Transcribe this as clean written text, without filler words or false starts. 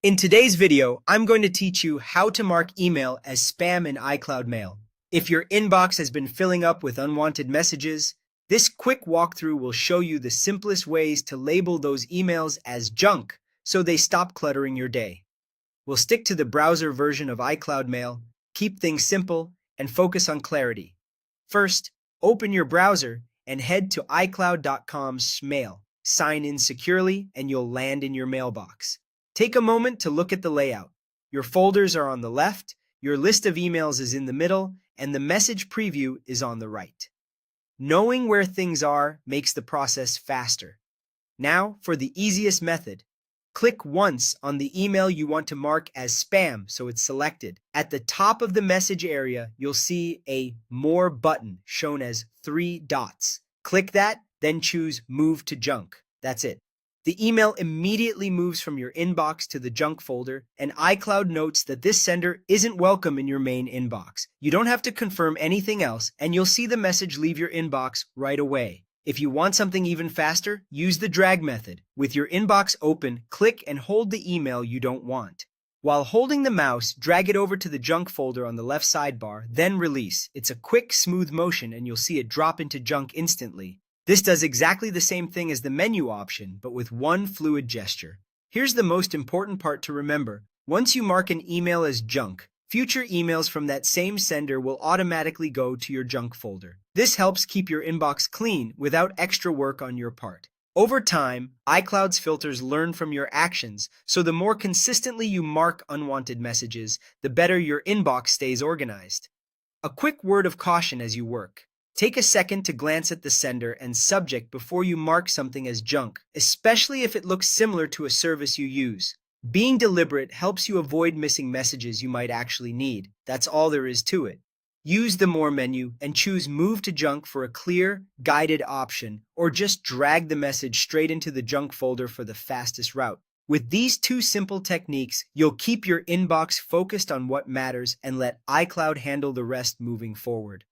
In today's video, I'm going to teach you how to mark email as spam in iCloud Mail. If your inbox has been filling up with unwanted messages, this quick walkthrough will show you the simplest ways to label those emails as junk so they stop cluttering your day. We'll stick to the browser version of iCloud Mail, keep things simple, and focus on clarity. First, open your browser and head to iCloud.com/mail. Sign in securely and you'll land in your mailbox. Take a moment to look at the layout. Your folders are on the left, your list of emails is in the middle, and the message preview is on the right. Knowing where things are makes the process faster. Now, for the easiest method, click once on the email you want to mark as spam so it's selected. At the top of the message area, you'll see a More button shown as 3 dots. Click that, then choose Move to Junk. That's it. The email immediately moves from your inbox to the junk folder, and iCloud notes that this sender isn't welcome in your main inbox. You don't have to confirm anything else, and you'll see the message leave your inbox right away. If you want something even faster, use the drag method. With your inbox open, click and hold the email you don't want. While holding the mouse, drag it over to the junk folder on the left sidebar, then release. It's a quick, smooth motion, and you'll see it drop into junk instantly. This does exactly the same thing as the menu option, but with one fluid gesture. Here's the most important part to remember. Once you mark an email as junk, future emails from that same sender will automatically go to your junk folder. This helps keep your inbox clean without extra work on your part. Over time, iCloud's filters learn from your actions, so the more consistently you mark unwanted messages, the better your inbox stays organized. A quick word of caution as you work. Take a second to glance at the sender and subject before you mark something as junk, especially if it looks similar to a service you use. Being deliberate helps you avoid missing messages you might actually need. That's all there is to it. Use the More menu and choose Move to Junk for a clear, guided option, or just drag the message straight into the junk folder for the fastest route. With these two simple techniques, you'll keep your inbox focused on what matters and let iCloud handle the rest moving forward.